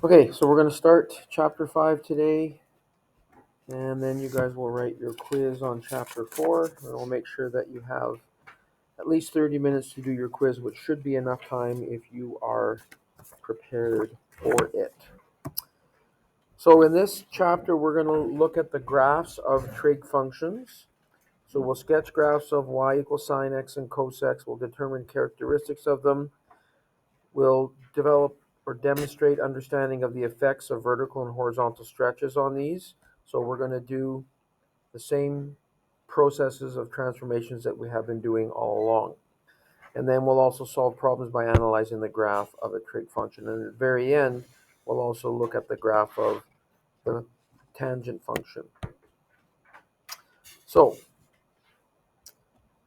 Okay, so we're going to start chapter 5 today, and then you guys will write your quiz on chapter 4, and we'll make sure that you have at least 30 minutes to do your quiz, which should be enough time if you are prepared for it. So in this chapter, we're going to look at the graphs of trig functions. So we'll sketch graphs of y equals sine x and cos x. We'll determine characteristics of them. We'll develop or demonstrate understanding of the effects of vertical and horizontal stretches on these. So we're going to do the same processes of transformations that we have been doing all along. And then we'll also solve problems by analyzing the graph of a trig function. And at the very end, we'll also look at the graph of the tangent function. So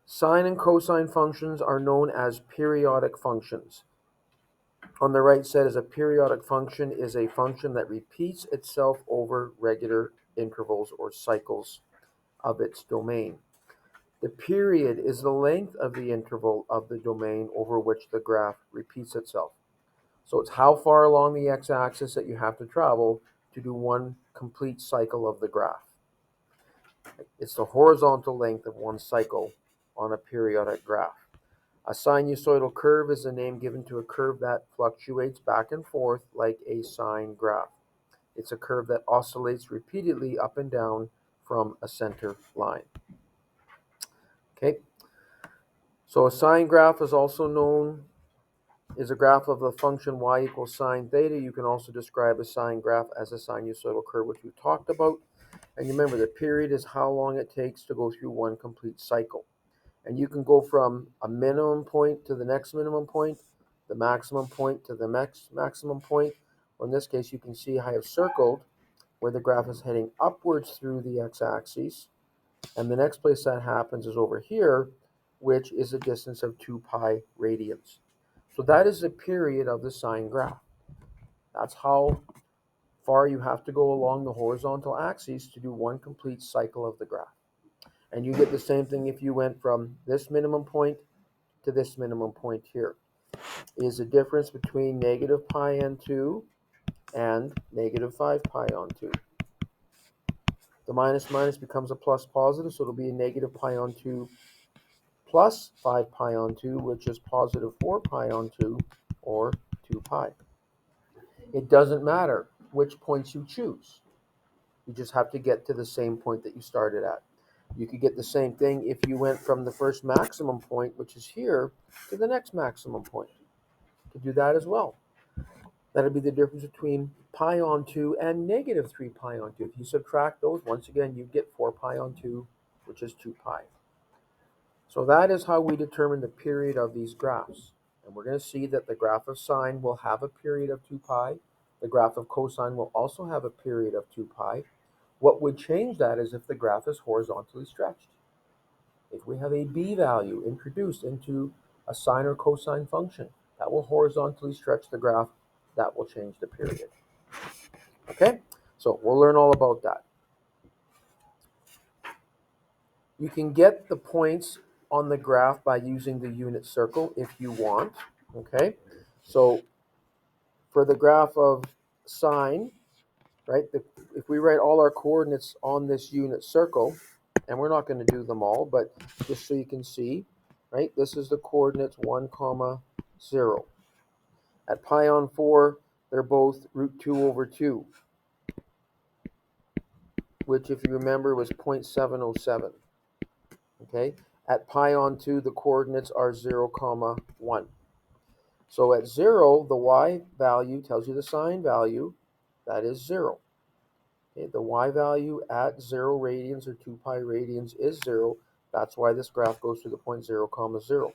sine and cosine functions are known as periodic functions. On the right side is a periodic function is a function that repeats itself over regular intervals or cycles of its domain. The period is the length of the interval of the domain over which the graph repeats itself. So it's how far along the x-axis that you have to travel to do one complete cycle of the graph. It's the horizontal length of one cycle on a periodic graph. A sinusoidal curve is a name given to a curve that fluctuates back and forth like a sine graph. It's a curve that oscillates repeatedly up and down from a center line. Okay, so a sine graph is also known is a graph of the function y equals sine theta. You can also describe a sine graph as a sinusoidal curve, which we talked about. And remember, the period is how long it takes to go through one complete cycle. And you can go from a minimum point to the next minimum point, the maximum point to the next maximum point. Or in this case, you can see I have circled where the graph is heading upwards through the x-axis. And the next place that happens is over here, which is a distance of 2 pi radians. So that is the period of the sine graph. That's how far you have to go along the horizontal axis to do one complete cycle of the graph. And you get the same thing if you went from this minimum point to this minimum point here. Is the difference between negative pi on 2 and negative 5 pi on 2. The minus minus becomes a plus positive, so it'll be a negative pi on 2 plus 5 pi on 2, which is positive 4 pi on 2, or 2 pi. It doesn't matter which points you choose. You just have to get to the same point that you started at. You could get the same thing if you went from the first maximum point, which is here, to the next maximum point. You could do that as well. That would be the difference between pi on 2 and negative 3 pi on 2. If you subtract those, once again, you get 4 pi on 2, which is 2 pi. So that is how we determine the period of these graphs. And we're going to see that the graph of sine will have a period of 2 pi. The graph of cosine will also have a period of 2 pi. What would change that is if the graph is horizontally stretched. If we have a b value introduced into a sine or cosine function, that will horizontally stretch the graph. That will change the period. Okay, so we'll learn all about that. You can get the points on the graph by using the unit circle if you want. Okay, so for the graph of sine, right, if we write all our coordinates on this unit circle, and we're not going to do them all, but just so you can see, right, this is the coordinates 1, 0. At pi on 4, they're both root 2 over 2, which, if you remember, was 0.707. Okay, at pi on 2, the coordinates are 0, 1. So at 0, the y value tells you the sine value, that is 0. Okay, the y value at 0 radians or 2 pi radians is 0. That's why this graph goes to the point 0, 0.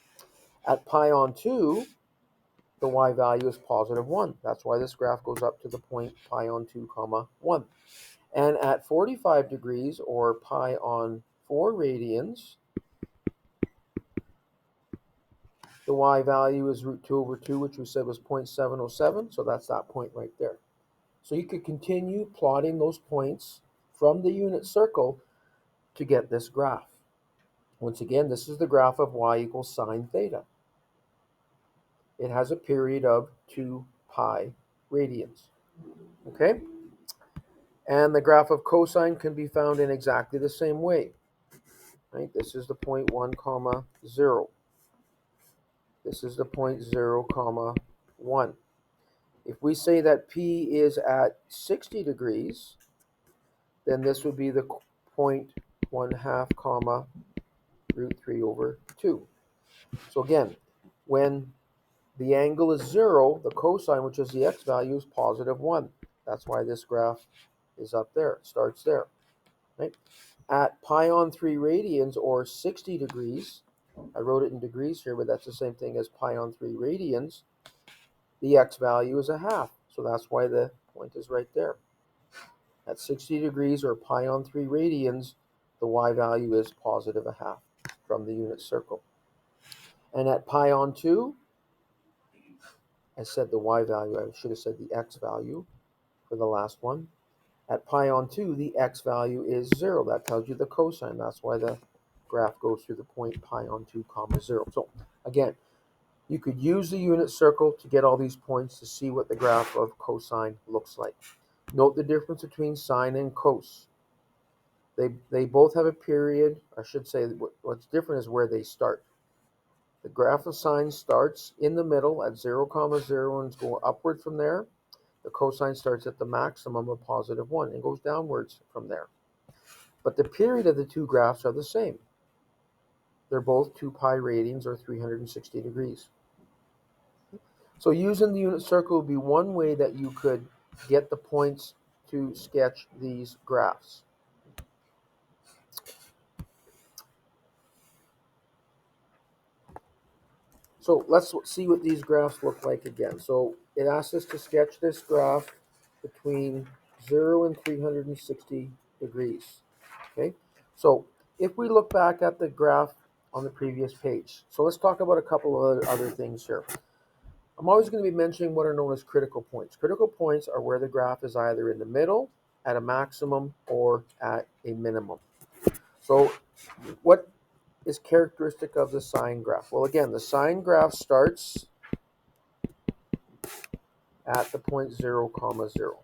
At pi on 2, the y value is positive 1. That's why this graph goes up to the point pi on 2, 1. And at 45 degrees, or pi on 4 radians, the y value is root 2 over 2, which we said was 0.707, so that's that point right there. So you could continue plotting those points from the unit circle to get this graph. Once again, this is the graph of y equals sine theta. It has a period of 2 pi radians. Okay? And the graph of cosine can be found in exactly the same way. Right? This is the point 1, comma 0. This is the point 0, comma 1. If we say that P is at 60 degrees, then this would be the point 1/2, comma root 3 over 2. So again, when the angle is 0, the cosine, which is the x value, is positive 1. That's why this graph is up there. It starts there. Right? At pi on 3 radians, or 60 degrees, I wrote it in degrees here, but that's the same thing as pi on 3 radians, the x value is 1/2. So that's why the point is right there. At 60 degrees, or pi on 3 radians, the y value is positive 1/2 from the unit circle. And at pi on 2, I said the y value, I should have said the x value for the last one. At pi on 2, the x value is 0. That tells you the cosine. That's why the graph goes through the point pi on 2, comma 0. So again, you could use the unit circle to get all these points to see what the graph of cosine looks like. Note the difference between sine and cos. They both have a period. I should say what's different is where they start. The graph of sine starts in the middle at 0, comma 0 and goes upward from there. The cosine starts at the maximum of positive 1 and goes downwards from there. But the period of the two graphs are the same. They're both 2 pi radians, or 360 degrees. So using the unit circle would be one way that you could get the points to sketch these graphs. So let's see what these graphs look like again. So it asks us to sketch this graph between 0 and 360 degrees. Okay, so if we look back at the graph on the previous page, so let's talk about a couple of other things here. I'm always going to be mentioning what are known as critical points. Critical points are where the graph is either in the middle, at a maximum, or at a minimum. So what is characteristic of the sine graph? Well, again, the sine graph starts at the point 0, comma 0.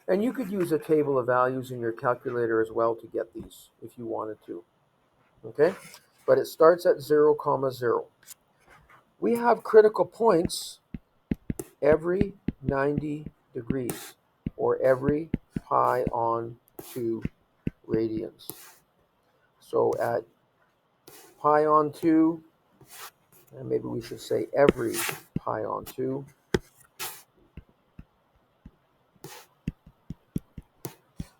And you could use a table of values in your calculator as well to get these if you wanted to. Okay? But it starts at 0, comma 0. We have critical points every 90 degrees, or every pi on 2 radians. So at pi on 2, and maybe we should say every pi on 2,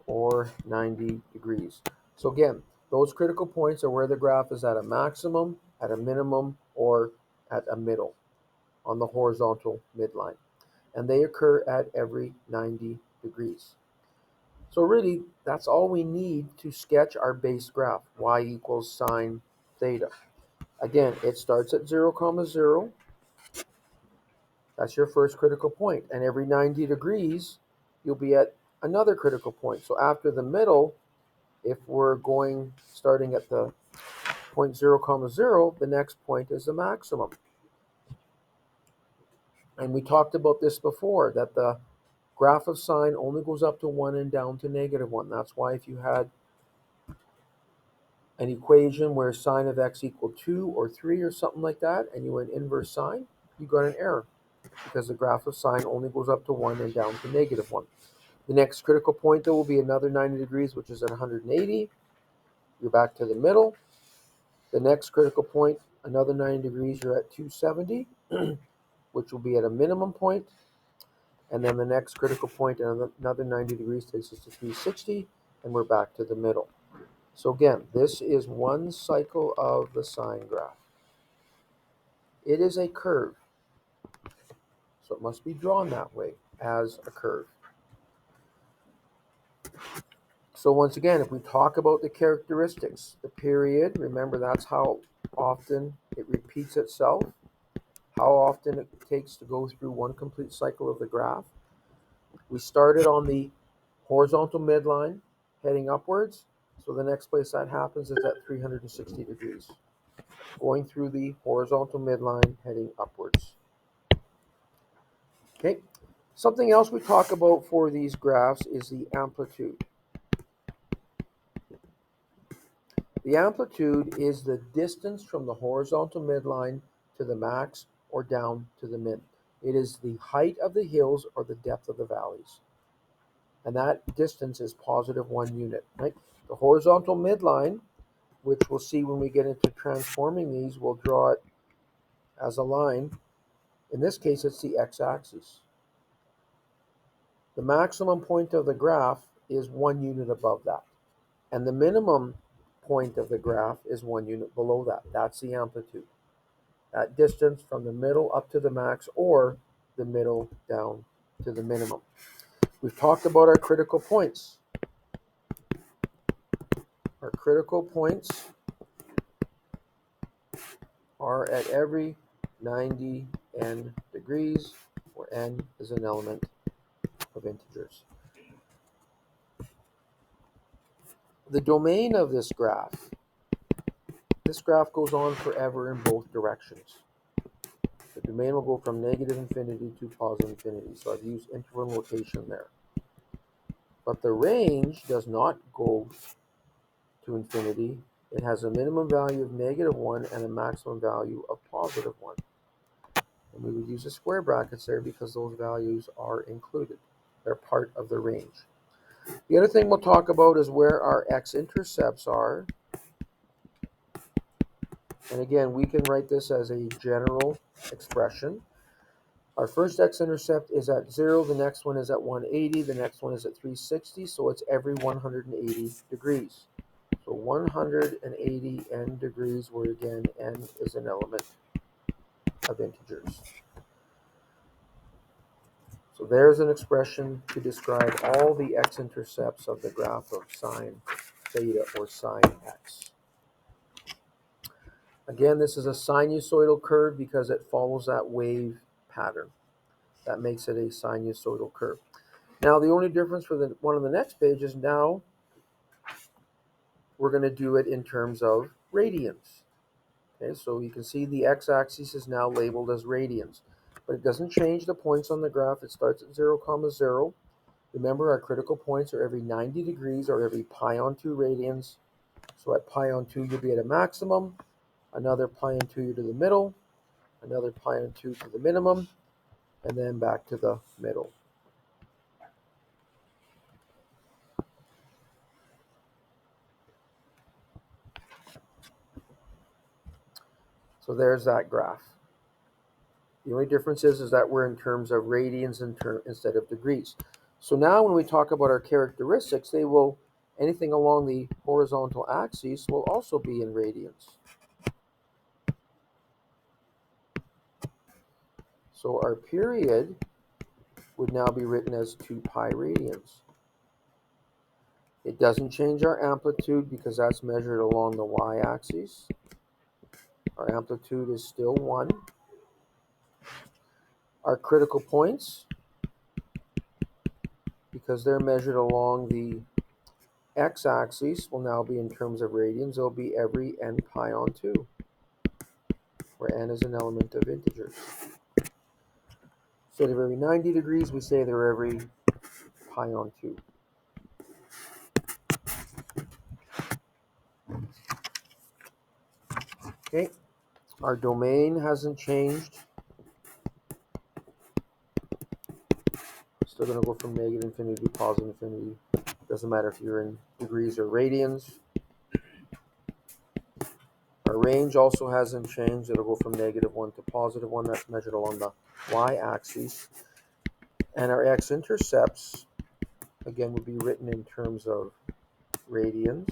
or 90 degrees. So again, those critical points are where the graph is at a maximum, at a minimum, or at a middle on the horizontal midline. And they occur at every 90 degrees. So really, that's all we need to sketch our base graph, y equals sine theta. Again, it starts at 0, comma 0. That's your first critical point. And every 90 degrees, you'll be at another critical point. So after the middle, if we're starting at the point 0, comma 0, the next point is the maximum. And we talked about this before, that the graph of sine only goes up to 1 and down to -1. That's why if you had an equation where sine of x equaled 2 or 3 or something like that, and you went inverse sine, you got an error, because the graph of sine only goes up to 1 and down to -1. The next critical point, though, will be another 90 degrees, which is at 180. You're back to the middle. The next critical point, another 90 degrees, you're at 270, which will be at a minimum point. And then the next critical point, another 90 degrees, takes us to 360, and we're back to the middle. So again, this is one cycle of the sine graph. It is a curve, so it must be drawn that way, as a curve. So once again, if we talk about the characteristics, the period, remember that's how often it repeats itself, how often it takes to go through one complete cycle of the graph. We started on the horizontal midline heading upwards, so the next place that happens is at 360 degrees, going through the horizontal midline heading upwards. Okay, Something else we talk about for these graphs is the amplitude. The amplitude is the distance from the horizontal midline to the max or down to the min. It is the height of the hills or the depth of the valleys. And that distance is positive 1 unit, right? The horizontal midline, which we'll see when we get into transforming these, we'll draw it as a line. In this case, it's the x-axis. The maximum point of the graph is 1 unit above that. And the minimum point of the graph is 1 unit below that. That's the amplitude. That distance from the middle up to the max or the middle down to the minimum. We've talked about our critical points. Our critical points are at every 90 n degrees, where n is an element of integers. The domain of this graph goes on forever in both directions. The domain will go from negative infinity to positive infinity, so I've used interval notation there. But the range does not go to infinity. It has a minimum value of -1 and a maximum value of +1. And we would use the square brackets there because those values are included. They're part of the range. The other thing we'll talk about is where our x-intercepts are. And again, we can write this as a general expression. Our first x-intercept is at 0, the next one is at 180, the next one is at 360, so it's every 180 degrees. So 180 n degrees, where again n is an element of integers. So there's an expression to describe all the x-intercepts of the graph of sine theta or sine x. Again, this is a sinusoidal curve because it follows that wave pattern. That makes it a sinusoidal curve. Now, the only difference for the one on the next page is now we're going to do it in terms of radians. Okay, so you can see the x-axis is now labeled as radians, but it doesn't change the points on the graph. It starts at 0, 0. Remember, our critical points are every 90 degrees or every pi on 2 radians. So at pi on 2, you'll be at a maximum. Another pi on 2, you're to the middle. Another pi on 2 to the minimum. And then back to the middle. So there's that graph. The only difference is that we're in terms of radians instead of degrees. So now when we talk about our characteristics, anything along the horizontal axis will also be in radians. So our period would now be written as 2 pi radians. It doesn't change our amplitude because that's measured along the y-axis. Our amplitude is still 1. Our critical points, because they're measured along the x-axis, will now be in terms of radians. They'll be every n pi on 2, where n is an element of integers. Instead of every 90 degrees, we say they're every pi on 2. Okay, our domain hasn't changed. Still going to go from negative infinity to positive infinity. Doesn't matter if you're in degrees or radians. Our range also hasn't changed. It'll go from -1 to +1. That's measured along the y-axis. And our x-intercepts, again, would be written in terms of radians.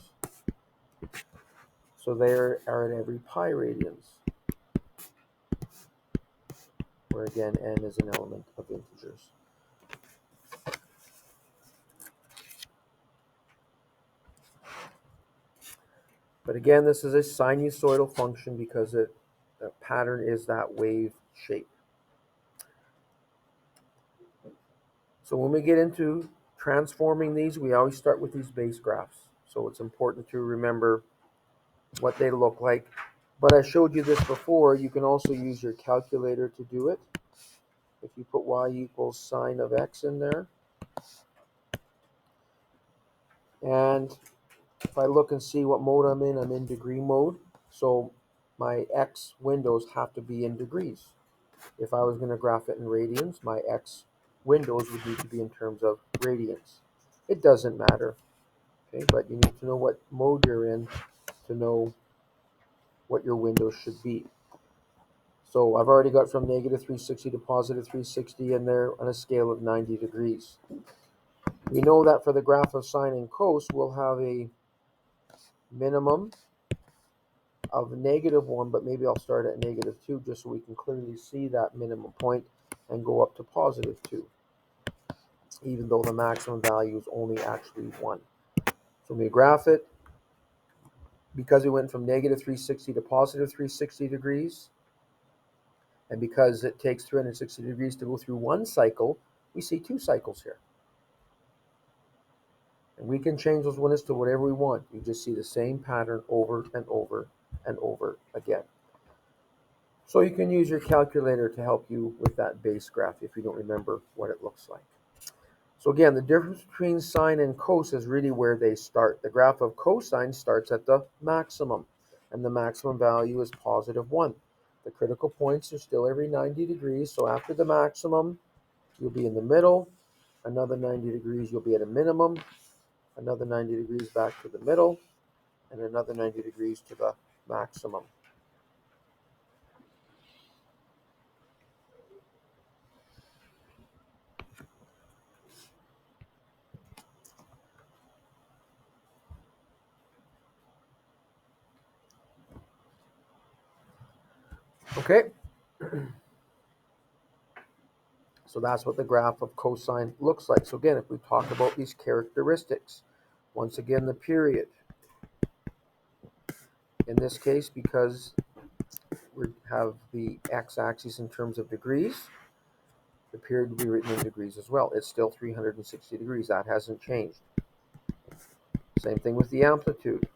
So they are at every pi radians, where again n is an element of integers. But again, this is a sinusoidal function because the pattern is that wave shape. So when we get into transforming these, we always start with these base graphs. So it's important to remember what they look like. But I showed you this before. You can also use your calculator to do it. if you put y equals sine of x in there, and if I look and see what mode I'm in degree mode. So my x windows have to be in degrees. If I was going to graph it in radians, my x windows would need to be in terms of radians. It doesn't matter, okay, but you need to know what mode you're in to know what your windows should be. So I've already got from negative 360 to positive 360 in there on a scale of 90 degrees. We know that for the graph of sine and cos, we'll have a minimum of -1, but maybe I'll start at -2 just so we can clearly see that minimum point and go up to +2, even though the maximum value is only actually 1. So when we graph it, because we went from negative 360 to positive 360 degrees, and because it takes 360 degrees to go through one cycle, we see 2 cycles here. And we can change those windows to whatever we want. You just see the same pattern over and over and over again. So you can use your calculator to help you with that base graph if you don't remember what it looks like. So again, the difference between sine and cos is really where they start. The graph of cosine starts at the maximum, and the maximum value is +1. The critical points are still every 90 degrees, so after the maximum, you'll be in the middle. Another 90 degrees, you'll be at a minimum. Another 90 degrees back to the middle, and another 90 degrees to the maximum. Okay, so that's what the graph of cosine looks like. So again, if we talk about these characteristics, once again, the period. In this case, because we have the x-axis in terms of degrees, the period will be written in degrees as well. It's still 360 degrees. That hasn't changed. Same thing with the amplitude.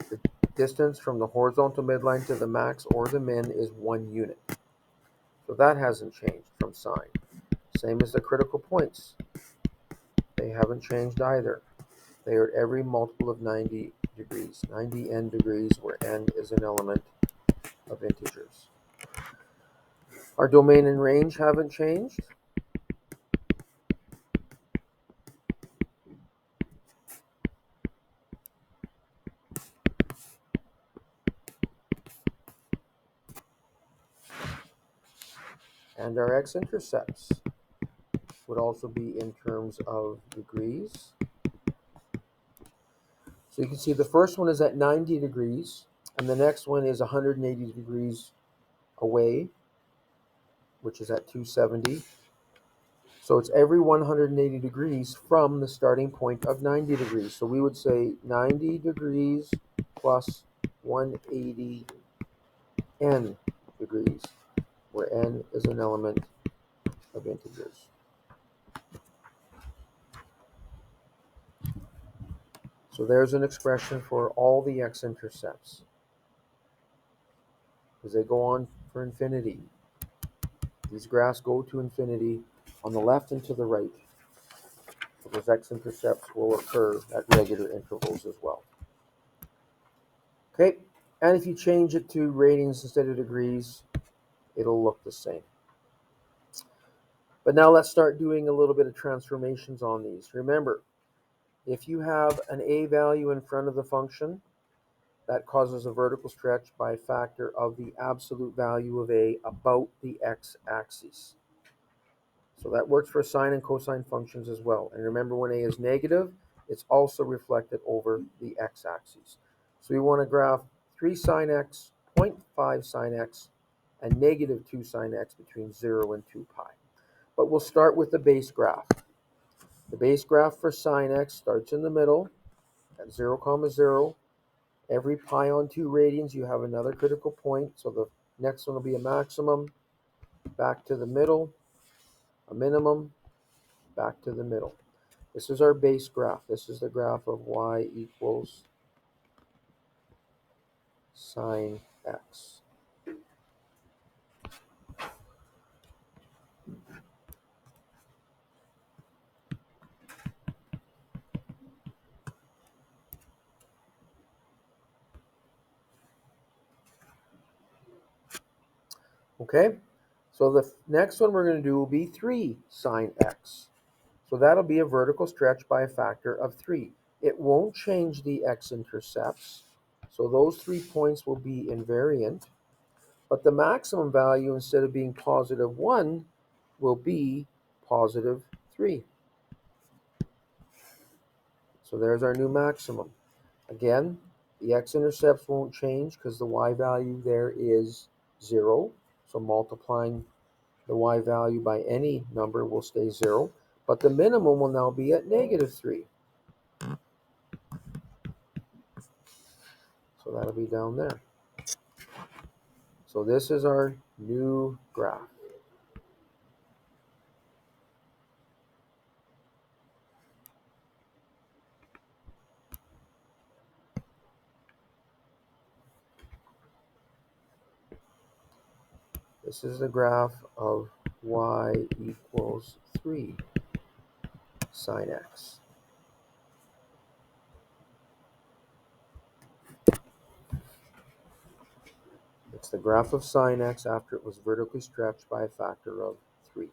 The distance from the horizontal midline to the max or the min is 1 unit. So that hasn't changed from sine. Same as the critical points. They haven't changed either. They are at every multiple of 90 degrees. 90 n degrees, where n is an element of integers. Our domain and range haven't changed. And our x-intercepts would also be in terms of degrees. So you can see the first one is at 90 degrees, and the next one is 180 degrees away, which is at 270. So it's every 180 degrees from the starting point of 90 degrees. So we would say 90 degrees plus 180 n degrees, where n is an element of integers. So there's an expression for all the x-intercepts, because they go on for infinity. These graphs go to infinity on the left and to the right. So those x-intercepts will occur at regular intervals as well. Okay, and if you change it to radians instead of degrees, it'll look the same. But now let's start doing a little bit of transformations on these. Remember, if you have an a value in front of the function, that causes a vertical stretch by a factor of the absolute value of a about the x-axis. So that works for sine and cosine functions as well. And remember, when a is negative, it's also reflected over the x-axis. So we want to graph 3 sine x, 0.5 sine x, and -2 sine x between 0 and 2 pi. But we'll start with the base graph. The base graph for sine x starts in the middle at 0, 0. Every pi on 2 radians, you have another critical point. So the next one will be a maximum, back to the middle, a minimum, back to the middle. This is our base graph. This is the graph of y equals sine x. Okay, so the next one we're going to do will be 3 sine x. So that'll be a vertical stretch by a factor of 3. It won't change the x-intercepts, so those 3 points will be invariant, but the maximum value, instead of being positive 1, will be positive 3. So there's our new maximum. Again, the x-intercepts won't change because the y value there is 0, so multiplying the y value by any number will stay 0, but the minimum will now be at negative 3. So that'll be down there. So this is our new graph. This is the graph of y equals 3 sine x. It's the graph of sine x after it was vertically stretched by a factor of 3.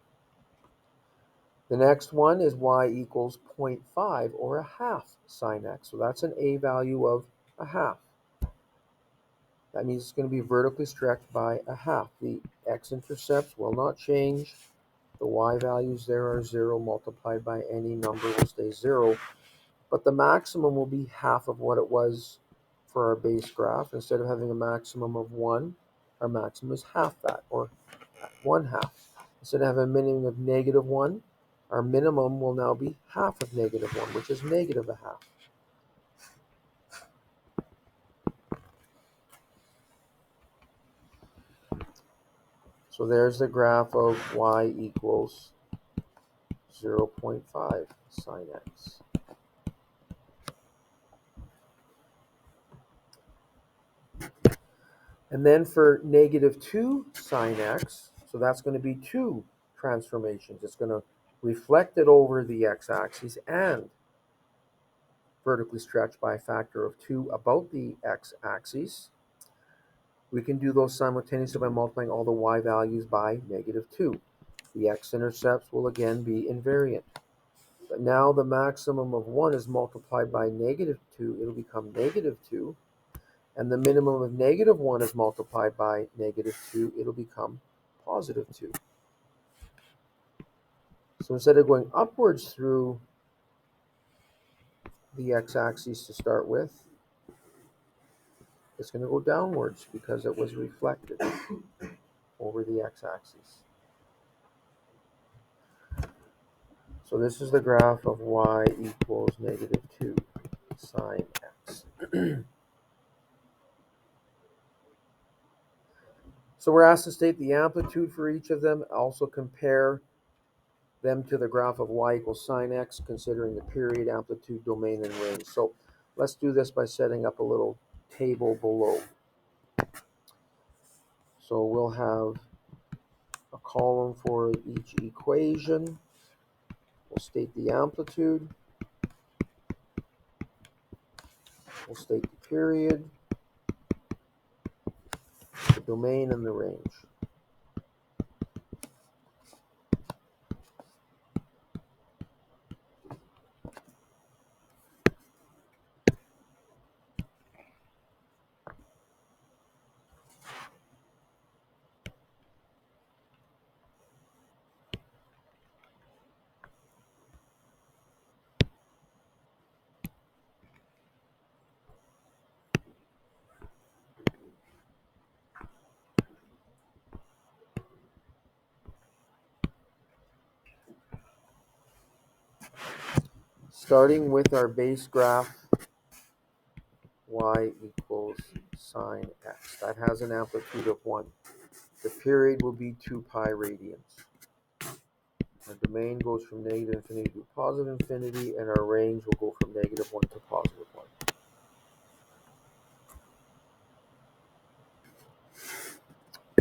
The next one is y equals 0.5 or a half sine x. So that's an a value of a half. That means it's going to be vertically stretched by a half. The x-intercepts will not change. The y values there are 0 multiplied by any number will stay 0. But the maximum will be half of what it was for our base graph. Instead of having a maximum of 1, our maximum is half that, or 1/2. Instead of having a minimum of negative 1, our minimum will now be half of negative 1, which is negative a half. So there's the graph of y equals 0.5 sine x. And then for negative 2 sine x, so that's going to be 2 transformations. It's going to reflect it over the x-axis and vertically stretch by a factor of 2 about the x-axis. We can do those simultaneously by multiplying all the y values by negative 2. The x-intercepts will again be invariant. But now the maximum of 1 is multiplied by negative 2. It'll become negative 2. And the minimum of negative 1 is multiplied by negative 2. It'll become positive 2. So instead of going upwards through the x-axis to start with, it's going to go downwards because it was reflected over the x-axis. So this is the graph of y equals negative 2 sine x. So we're asked to state the amplitude for each of them, also compare them to the graph of y equals sine x, considering the period, amplitude, domain, and range. So let's do this by setting up a little table below. So we'll have a column for each equation. We'll state the amplitude. We'll state the period, the domain, and the range. Starting with our base graph, y equals sine x. That has an amplitude of 1. The period will be 2 pi radians. Our domain goes from negative infinity to positive infinity, and our range will go from negative 1 to positive 1.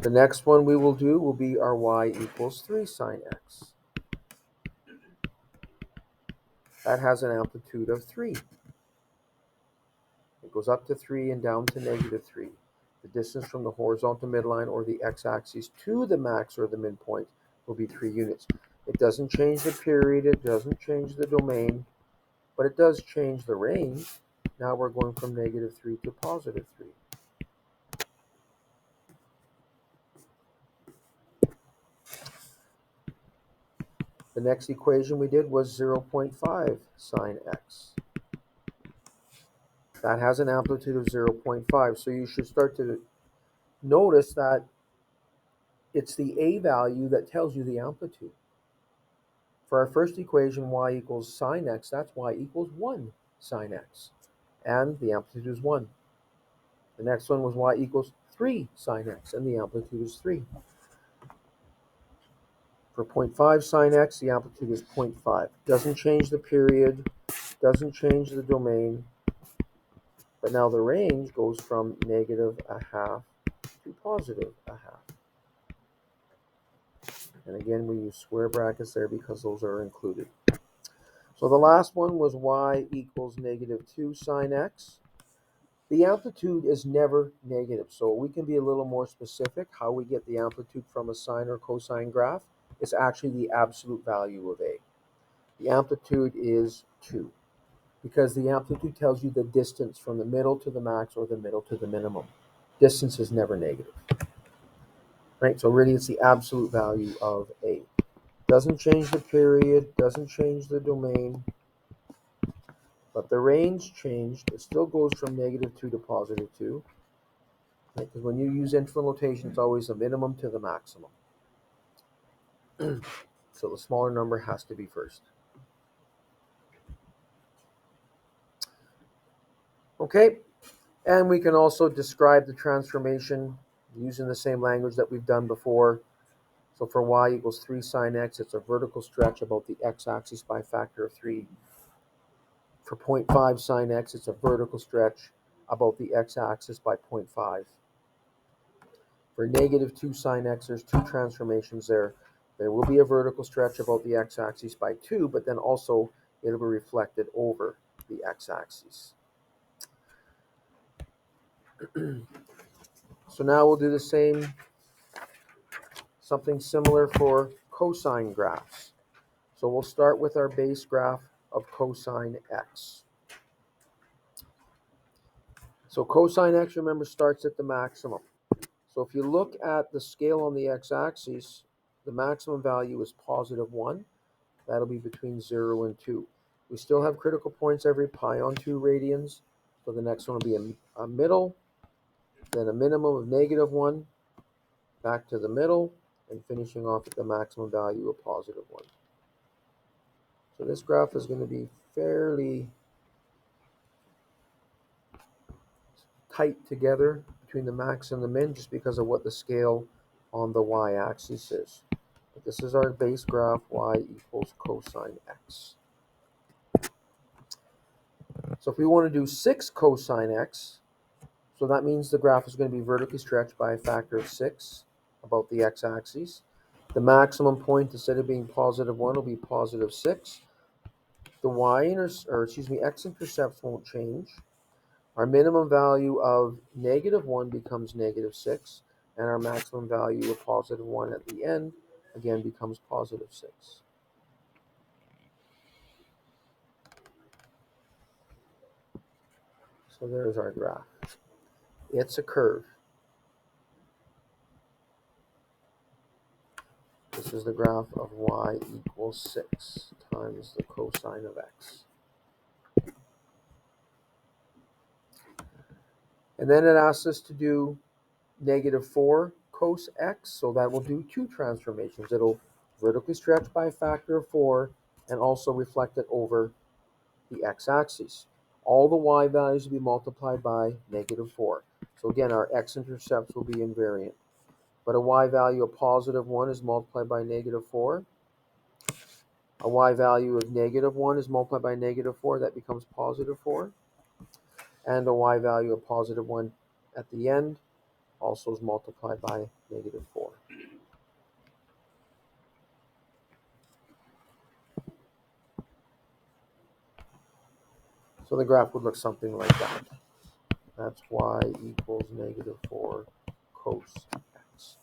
The next one we will do will be our y equals 3 sine x. That has an amplitude of 3. It goes up to 3 and down to negative 3. The distance from the horizontal midline or the x-axis to the max or the midpoint will be 3 units. It doesn't change the period, it doesn't change the domain, but it does change the range. Now we're going from -3 to +3. The next equation we did was 0.5 sine x. That has an amplitude of 0.5, so you should start to notice that it's the a value that tells you the amplitude. For our first equation, y equals sine x, that's y equals 1 sine x, and the amplitude is 1. The next one was y equals 3 sine x, and the amplitude is 3. For 0.5 sine x, the amplitude is 0.5. Doesn't change the period, doesn't change the domain, but now the range goes from -0.5 to +0.5. And again, we use square brackets there because those are included. So the last one was y equals -2 sine x. The amplitude is never negative, so we can be a little more specific. How we get the amplitude from a sine or cosine graph is actually the absolute value of a. The amplitude is 2, because the amplitude tells you the distance from the middle to the max or the middle to the minimum. Distance is never negative. Right? So really it's the absolute value of a. Doesn't change the period, doesn't change the domain, but the range changed. It still goes from -2 to +2. Right? Because when you use interval notation, it's always the minimum to the maximum. So the smaller number has to be first. Okay, and we can also describe the transformation using the same language that we've done before. So for y equals 3 sine x, it's a vertical stretch about the x-axis by a factor of 3. For 0.5 sine x, it's a vertical stretch about the x-axis by 0.5. For -2 sine x, there's two transformations there. There will be a vertical stretch about the x-axis by 2, but then also it'll be reflected over the x-axis. So now we'll do the same, something similar for cosine graphs. So we'll start with our base graph of cosine x. So cosine x, remember, starts at the maximum. So if you look at the scale on the x-axis, the maximum value is +1. That'll be between 0 and 2. We still have critical points every pi on 2 radians. So the next one will be a middle, then a minimum of -1, back to the middle, and finishing off at the maximum value of +1. So this graph is going to be fairly tight together between the max and the min just because of what the scale on the y-axis is. But this is our base graph, y equals cosine x. So if we want to do 6 cosine x, so that means the graph is going to be vertically stretched by a factor of 6 about the x-axis. The maximum point, instead of being +1, will be +6. The x-intercepts won't change. Our minimum value of -1 becomes -6, and our maximum value of +1 at the end again becomes +6. So there's our graph. It's a curve. This is the graph of y equals 6 times the cosine of x. And then it asks us to do -4 cos x, so that will do two transformations. It'll vertically stretch by a factor of 4 and also reflect it over the x-axis. All the y values will be multiplied by -4. So again, our x-intercepts will be invariant. But a y value of +1 is multiplied by -4. A y value of -1 is multiplied by -4. That becomes +4. And a y value of +1 at the end also is multiplied by -4. So the graph would look something like that. That's y equals negative 4 cos x.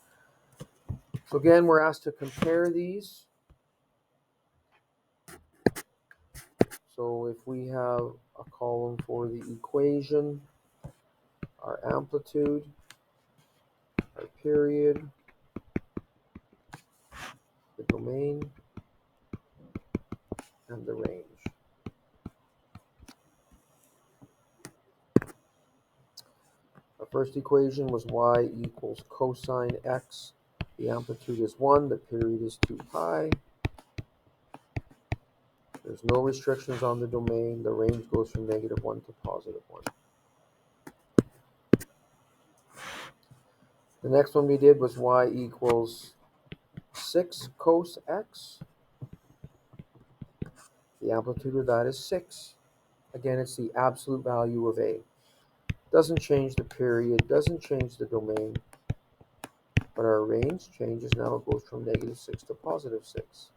So again, we're asked to compare these. So if we have a column for the equation, our amplitude, our period, the domain, and the range. Our first equation was y equals cosine x. The amplitude is 1, the period is 2 pi. There's no restrictions on the domain. The range goes from negative 1 to positive 1. The next one we did was y equals 6 cos x. The amplitude of that is 6. Again, it's the absolute value of a. Doesn't change the period, doesn't change the domain, but our range changes. Now it goes from negative 6 to positive 6.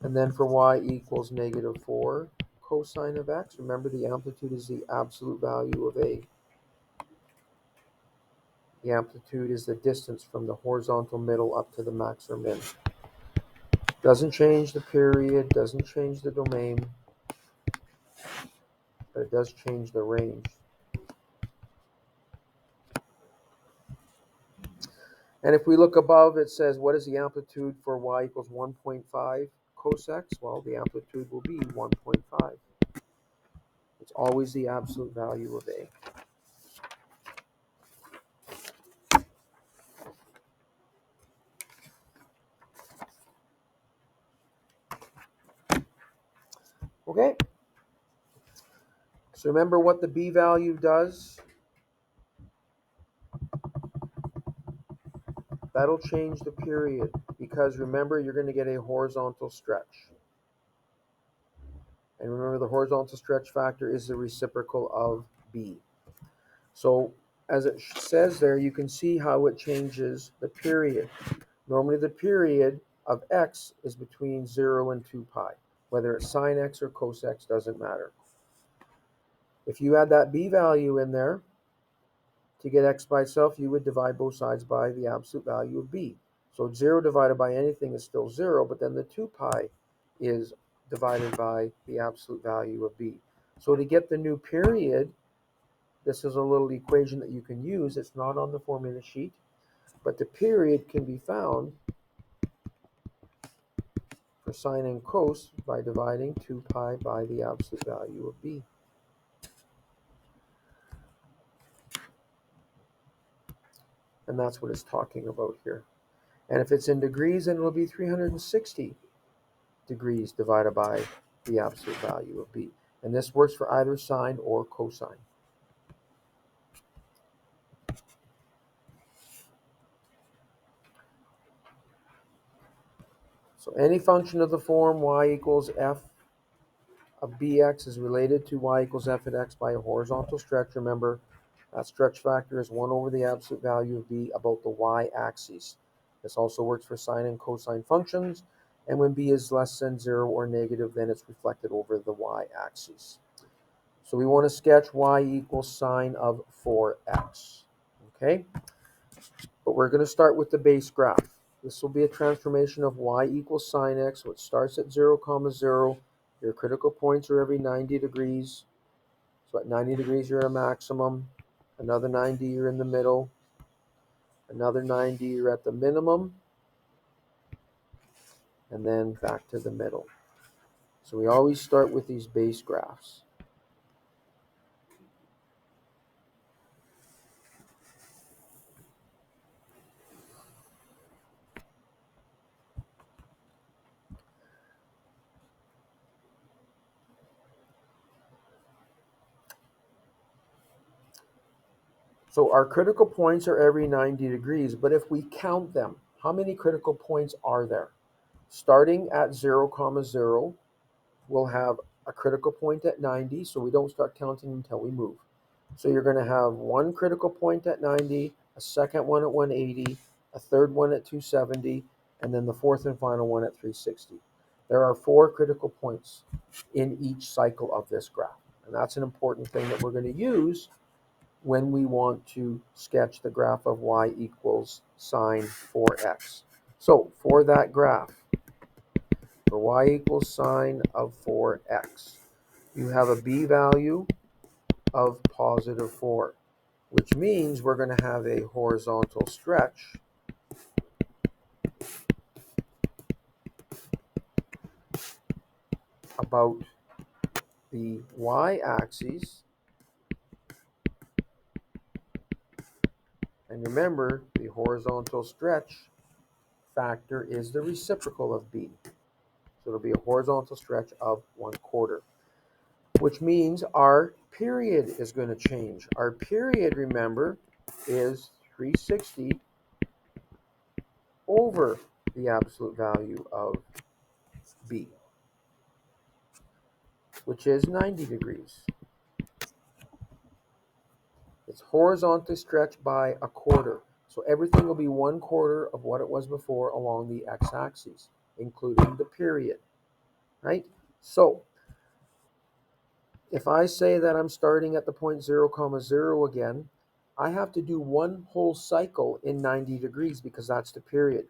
And then for y equals negative 4 cosine of x, remember the amplitude is the absolute value of a. The amplitude is the distance from the horizontal middle up to the max or min. Doesn't change the period, doesn't change the domain, but it does change the range. And if we look above, it says, what is the amplitude for y equals 1.5 cos x? Well, the amplitude will be 1.5. It's always the absolute value of a. Okay? So remember what the b value does? That'll change the period, because remember, you're going to get a horizontal stretch. And remember, the horizontal stretch factor is the reciprocal of b. So as it says there, you can see how it changes the period. Normally the period of x is between 0 and 2 pi. Whether it's sine x or cos x doesn't matter. If you add that b value in there, to get x by itself, you would divide both sides by the absolute value of b. So 0 divided by anything is still 0, but then the 2 pi is divided by the absolute value of b. So to get the new period, this is a little equation that you can use. It's not on the formula sheet, but the period can be found for sine and cos by dividing 2 pi by the absolute value of b. And that's what it's talking about here. And if it's in degrees, then it'll be 360 degrees divided by the absolute value of b. And this works for either sine or cosine. So any function of the form y equals f of bx is related to y equals f at x by a horizontal stretch. Remember, that stretch factor is 1 over the absolute value of b about the y-axis. This also works for sine and cosine functions. And when b is less than 0 or negative, then it's reflected over the y-axis. So we want to sketch y equals sine of 4x. Okay? But we're going to start with the base graph. This will be a transformation of y equals sine x. So it starts at 0, 0. Your critical points are every 90 degrees. So at 90 degrees, you're at a maximum. Another 90, you're in the middle. Another 90, you're at the minimum. And then back to the middle. So we always start with these base graphs. So our critical points are every 90 degrees, but if we count them, how many critical points are there? Starting at 0, 0, we'll have a critical point at 90, so we don't start counting until we move. So you're going to have one critical point at 90, a second one at 180, a third one at 270, and then the fourth and final one at 360. There are 4 critical points in each cycle of this graph. And that's an important thing that we're going to use when we want to sketch the graph of y equals sine 4x. So for that graph, for y equals sine of 4x, you have a b value of positive 4, which means we're going to have a horizontal stretch about the y-axis. And remember, the horizontal stretch factor is the reciprocal of b. So it'll be a horizontal stretch of 1/4, which means our period is going to change. Our period, remember, is 360 over the absolute value of b, which is 90 degrees. It's horizontally stretched by 1/4. So everything will be 1/4 of what it was before along the x-axis, including the period, right? So if I say that I'm starting at the point 0, 0 again, I have to do one whole cycle in 90 degrees because that's the period.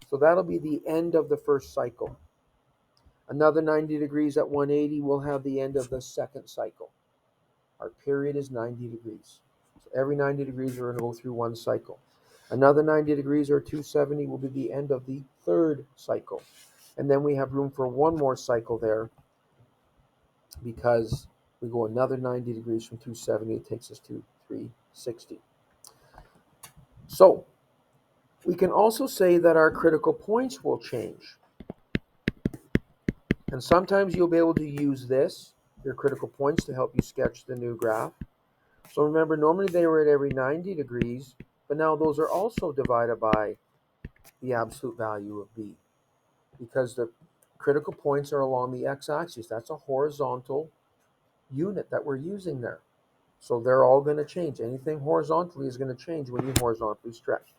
So that'll be the end of the first cycle. Another 90 degrees at 180 will have the end of the second cycle. Our period is 90 degrees. So every 90 degrees we're going to go through one cycle. Another 90 degrees or 270 will be the end of the third cycle. And then we have room for one more cycle there because we go another 90 degrees from 270, it takes us to 360. So we can also say that our critical points will change. And sometimes you'll be able to use this, your critical points, to help you sketch the new graph. So remember, normally they were at every 90 degrees, but now those are also divided by the absolute value of b, because the critical points are along the x-axis. That's a horizontal unit that we're using there. So they're all going to change. Anything horizontally is going to change when you horizontally stretch.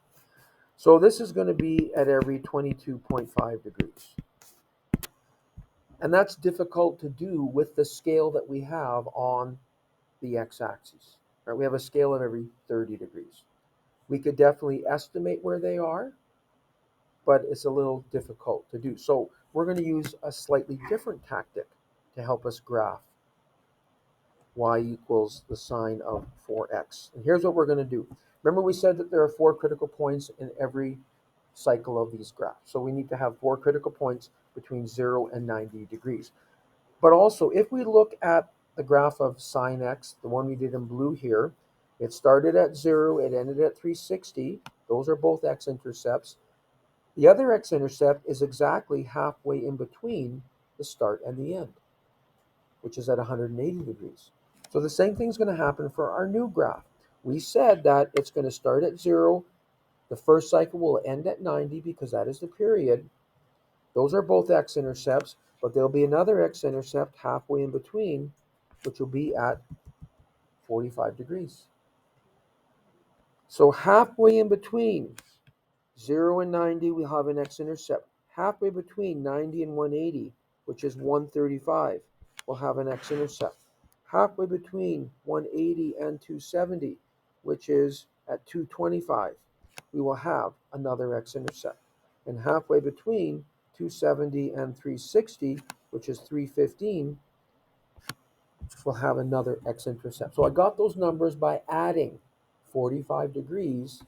So this is going to be at every 22.5 degrees. And that's difficult to do with the scale that we have on the x-axis. Right? We have a scale of every 30 degrees. We could definitely estimate where they are, but it's a little difficult to do. So we're going to use a slightly different tactic to help us graph y equals the sine of 4x. And here's what we're going to do. Remember we said that there are 4 critical points in every cycle of these graphs. So we need to have 4 critical points between 0 and 90 degrees. But also, if we look at the graph of sine x, the one we did in blue here, it started at 0, it ended at 360. Those are both x-intercepts. The other x-intercept is exactly halfway in between the start and the end, which is at 180 degrees. So the same thing is going to happen for our new graph. We said that it's going to start at 0. The first cycle will end at 90 because that is the period. Those are both x-intercepts, but there'll be another x-intercept halfway in between, which will be at 45 degrees. So halfway in between 0 and 90, we have an x-intercept. Halfway between 90 and 180, which is 135, we'll have an x-intercept. Halfway between 180 and 270, which is at 225, we will have another x-intercept. And halfway between 270 and 360, which is 315, we'll have another x-intercept. So I got those numbers by adding 45 degrees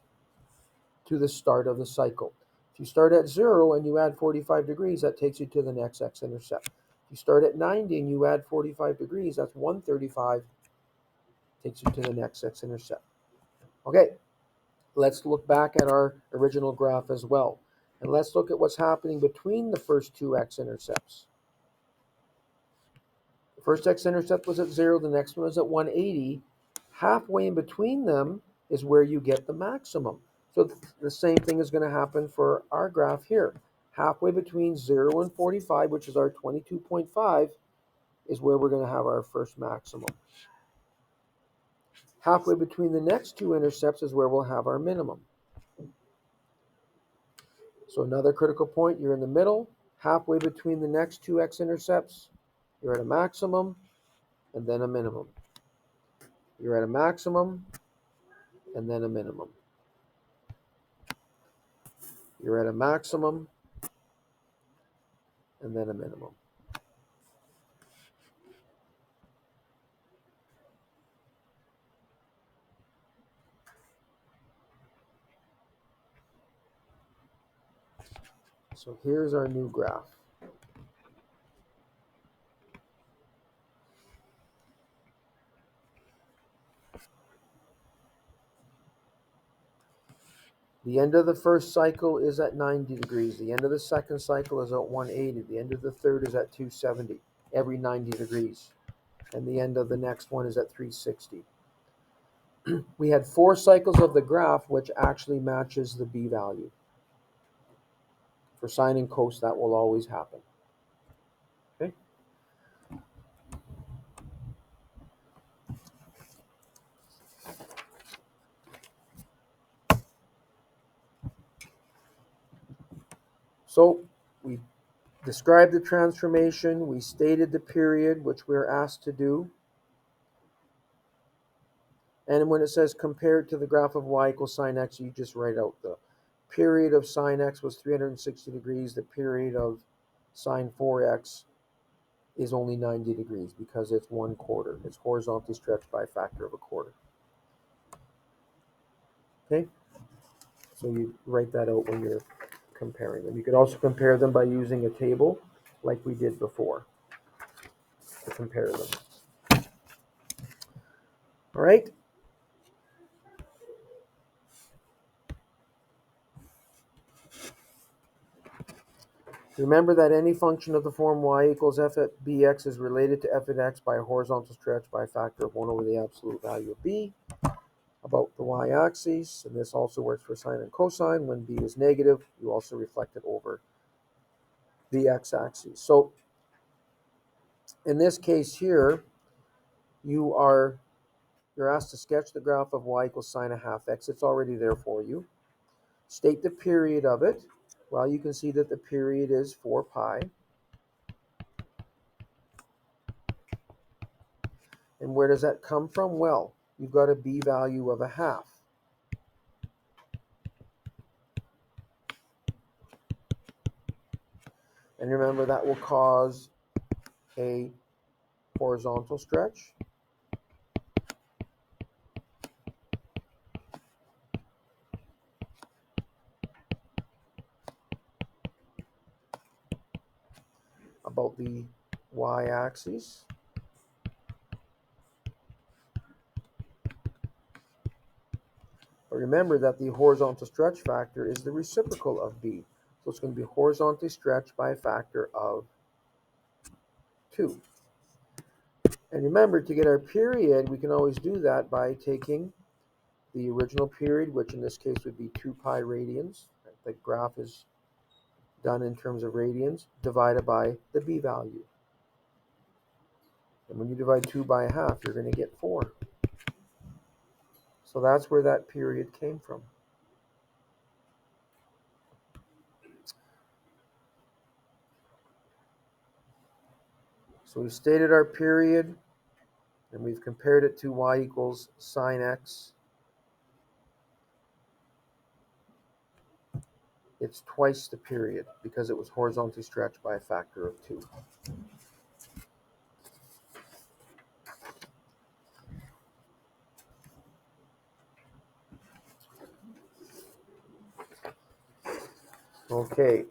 to the start of the cycle. If you start at 0 and you add 45 degrees, that takes you to the next x-intercept. If you start at 90 and you add 45 degrees, that's 135, takes you to the next x-intercept. Okay, let's look back at our original graph as well. And let's look at what's happening between the first two x-intercepts. The first x-intercept was at 0, the next one was at 180. Halfway in between them is where you get the maximum. So the same thing is going to happen for our graph here. Halfway between 0 and 45, which is our 22.5, is where we're going to have our first maximum. Halfway between the next two intercepts is where we'll have our minimum. So another critical point, you're in the middle. halfway between the next two x-intercepts, you're at a maximum and then a minimum. You're at a maximum and then a minimum. You're at a maximum and then a minimum. So here's our new graph. The end of the first cycle is at 90 degrees. The end of the second cycle is at 180. The end of the third is at 270, every 90 degrees. And the end of the next one is at 360. We had 4 cycles of the graph, which actually matches the B value. For sine and cos, that will always happen. Okay. So we described the transformation. We stated the period, which we're asked to do. And when it says compared to the graph of y equals sine x, you just write out the period of sine x was 360 degrees. The period of sine 4x is only 90 degrees because it's 1/4. It's horizontally stretched by a factor of a quarter. Okay? So you write that out when you're comparing them. You could also compare them by using a table like we did before to compare them. All right? Remember that any function of the form y equals f at bx is related to f at x by a horizontal stretch by a factor of 1 over the absolute value of b about the y-axis. And this also works for sine and cosine. When b is negative, you also reflect it over the x-axis. So in this case here, you're asked to sketch the graph of y equals sine of half x. It's already there for you. State the period of it. Well, you can see that the period is 4 pi. And where does that come from? Well, you've got a b value of a half. And remember, that will cause a horizontal stretch. About the y-axis. But remember that the horizontal stretch factor is the reciprocal of b. So it's going to be horizontally stretched by a factor of 2. And remember, to get our period, we can always do that by taking the original period, which in this case would be 2 pi radians. The graph is done in terms of radians, divided by the b value. And when you divide 2 by a half, you're going to get 4. So that's where that period came from. So we've stated our period, and we've compared it to y equals sine x. It's twice the period because it was horizontally stretched by a factor of 2. Okay,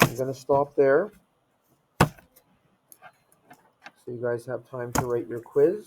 I'm going to stop there so you guys have time to write your quiz.